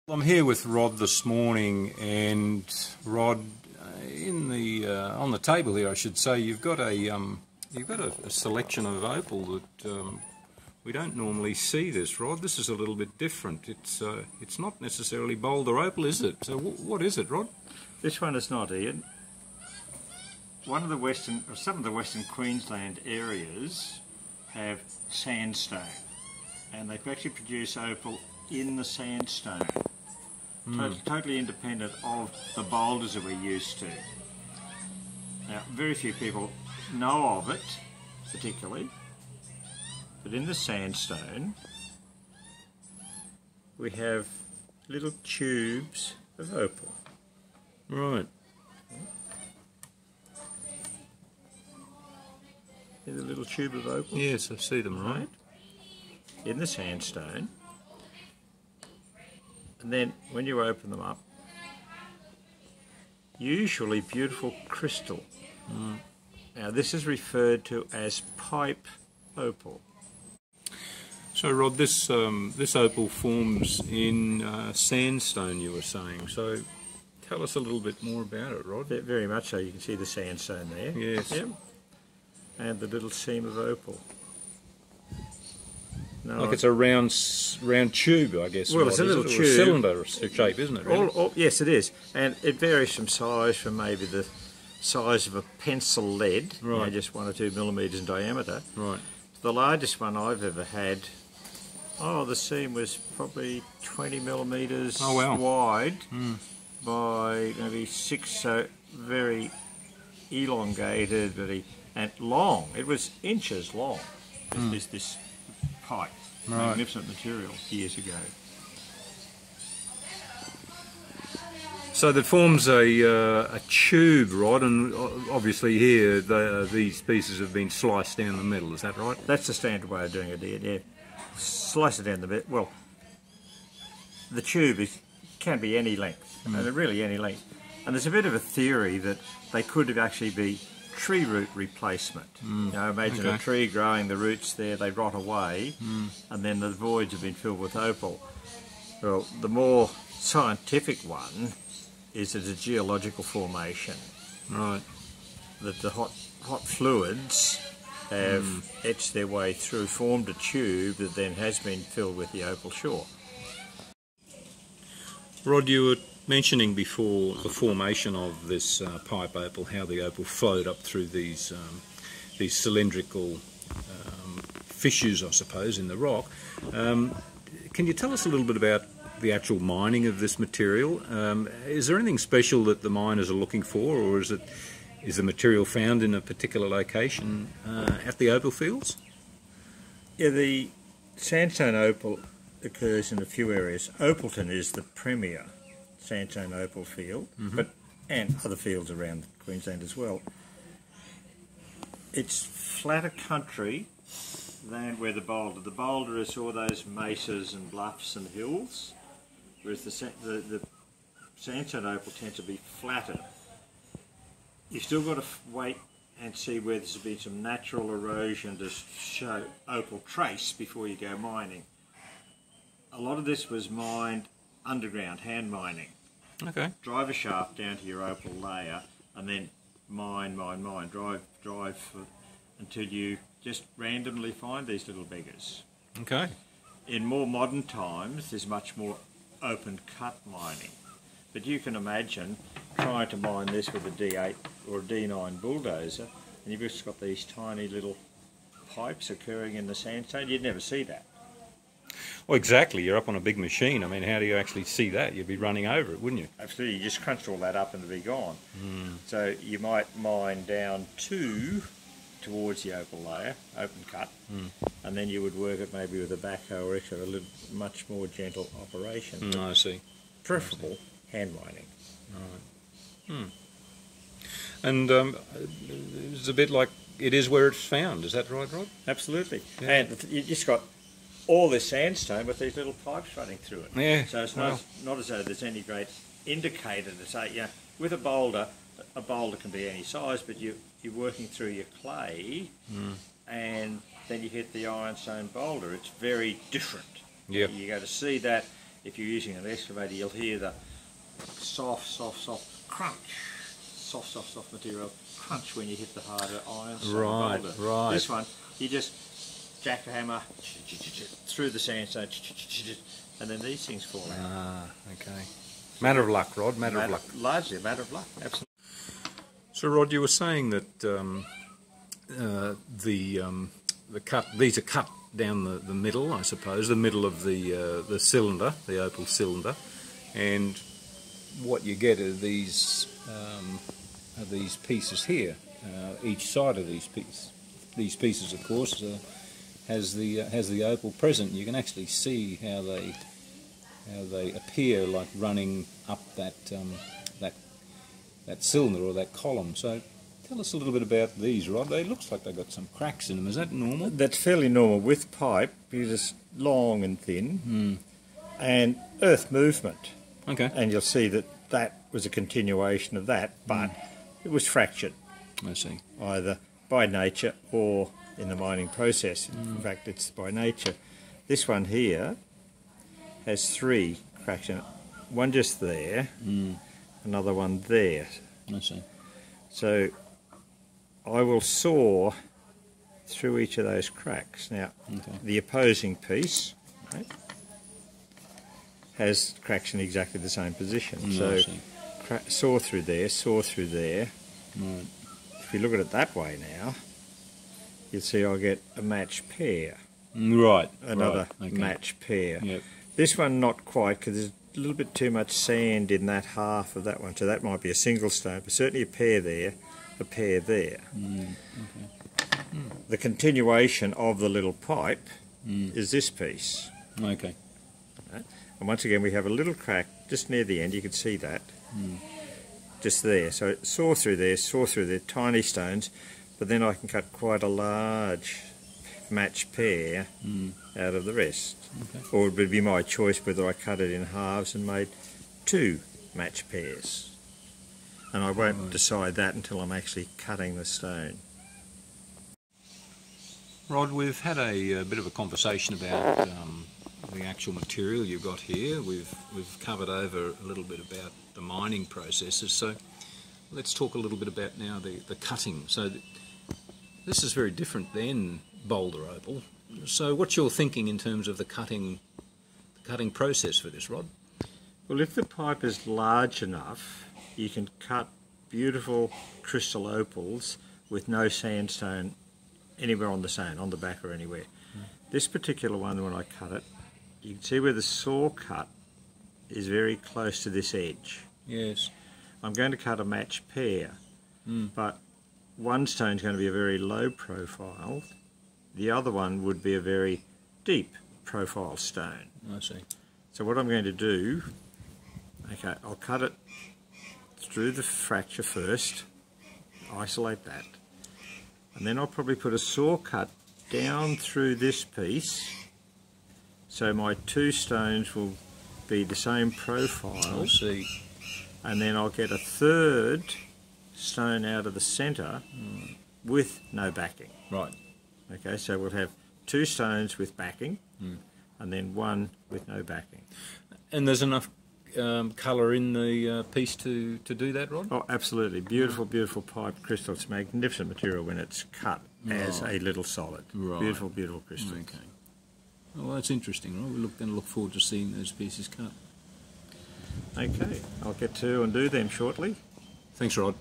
I'm here with Rod this morning, and Rod, on the table here, I should say, you've got a selection of opal that we don't normally see. This, Rod, this is a little bit different. It's not necessarily boulder opal, is it? So what is it, Rod? This one is not, Ian. Some of the Western Queensland areas have sandstone, and they actually produce opal in the sandstone. Totally independent of the boulders that we're used to. Now, very few people know of it, particularly, but in the sandstone we have little tubes of opal. Right. Here's a little tube of opal. Yes, I see them, right? In the sandstone. And then when you open them up, usually beautiful crystal. Now this is referred to as pipe opal. So Rod, this opal forms in sandstone, you were saying. So tell us a little bit more about it, Rod. Very much so. You can see the sandstone there. Yes. Yep. And the little seam of opal. No, like it's a round tube, I guess. Well, it's a little tube. A cylinder shape, isn't it? Really? Yes, it is. And it varies from size, from maybe the size of a pencil lead, right, you know, just 1 or 2 millimetres in diameter. Right. The largest one I've ever had, the seam was probably 20 millimetres wide by maybe 6, so very elongated, and long. It was inches long. This pipe, magnificent material years ago. So that forms a tube, Rod, and obviously here these pieces have been sliced down the middle. Is that right? That's the standard way of doing it, Ian. Yeah, slice it down the middle. Well, the tube can be any length, and really any length. And there's a bit of a theory that they could actually be tree root replacement. You know, imagine a tree growing, the roots there, they rot away, and then the voids have been filled with opal. Well, the more scientific one is that it's a geological formation. Right. That the hot fluids have etched their way through, formed a tube that then has been filled with the opal shore. Rod, you were mentioning before the formation of this pipe opal, how the opal flowed up through these cylindrical fissures, I suppose, in the rock. Can you tell us a little bit about the actual mining of this material? Is there anything special that the miners are looking for, or is the material found in a particular location at the opal fields? Yeah, the sandstone opal occurs in a few areas. Opalton is the premier sandstone opal field, and other fields around Queensland as well. It's flatter country than where the boulder is all those mesas and bluffs and hills, whereas the sandstone opal tends to be flatter. You've still got to wait and see where there's been some natural erosion to show opal trace before you go mining. A lot of this was mined underground, hand mining. Okay. Drive a shaft down to your opal layer and then mine, drive until you just randomly find these little beggars. Okay. In more modern times, there's much more open cut mining. But you can imagine trying to mine this with a D8 or a D9 bulldozer, and you've just got these tiny little pipes occurring in the sandstone. You'd never see that. Well, exactly. You're up on a big machine. I mean, how do you actually see that? You'd be running over it, wouldn't you? Absolutely. You just crunched all that up and it'd be gone. So you might mine down towards the opal layer, open cut, and then you would work it maybe with a backhoe or a little much more gentle operation. I see. Preferable hand mining. Right. And it's a bit like it is where it's found. Is that right, Rod? Absolutely. Yeah. And you just got all this sandstone with these little pipes running through it. Yeah. So it's not as though there's any great indicator to say, with a boulder can be any size, but you're working through your clay, and then you hit the ironstone boulder. It's very different. Yeah. You go to see that if you're using an excavator, you'll hear the soft crunch, soft material crunch when you hit the harder iron. Right, right. This one, you just jack the hammer through the sandstone, and then these things fall out. Ah, okay. Matter of luck, Rod. Matter of luck. Largely a matter of luck. Absolutely. So, Rod, you were saying that the cut. These are cut down the middle, I suppose, the middle of the cylinder, the opal cylinder, and what you get are these pieces here. Each side of these pieces, of course, has the opal present. You can actually see how they appear like running up that cylinder or that column. So tell us a little bit about these, Rod. They looks like they've got some cracks in them. Is that normal? That's fairly normal with pipe, because it's long and thin, and earth movement. Okay. And you'll see that was a continuation of that, but it was fractured. I see. Either by nature or in the mining process. In fact, it's by nature. This one here has 3 cracks in it. One just there, another one there. I see. So I will saw through each of those cracks. Now, the opposing piece, right, has cracks in exactly the same position. So saw through there, saw through there. Right. If you look at it that way now, you'll see I'll get a match pair. Right. Another right. Okay. match pair. Yep. This one not quite, because there's a little bit too much sand in that half of that one, so that might be a single stone, but certainly a pair there, a pair there. The continuation of the little pipe is this piece. Okay. Right? And once again we have a little crack just near the end, you can see that, just there. So saw through there, tiny stones, but then I can cut quite a large match pair out of the rest. Okay. Or it would be my choice whether I cut it in halves and made 2 match pairs. And I won't decide that until I'm actually cutting the stone. Rod, we've had a bit of a conversation about the actual material you've got here. We've covered over a little bit about the mining processes. So let's talk a little bit about now the cutting. So this is very different than boulder opal. So what's your thinking in terms of the cutting process for this, Rod? Well, if the pipe is large enough, you can cut beautiful crystal opals with no sandstone anywhere on the stone, on the back or anywhere. This particular one, when I cut it, you can see where the saw cut is very close to this edge. Yes. I'm going to cut a match pair, but one stone is going to be a very low profile, the other one would be a very deep profile stone. I see. So what I'm going to do, okay, I'll cut it through the fracture first, isolate that, and then I'll probably put a saw cut down through this piece, so my 2 stones will be the same profile. I see. And then I'll get a 3rd stone out of the centre with no backing. Right. Okay, so we'll have 2 stones with backing and then 1 with no backing. And there's enough colour in the piece to do that, Rod? Oh, absolutely. Beautiful, beautiful pipe crystal. It's magnificent material when it's cut as a little solid. Right. Beautiful, beautiful crystal. Okay. Well, that's interesting, Rod. We're going to look forward to seeing those pieces cut. Okay, I'll get to and do them shortly. Thanks, Rod.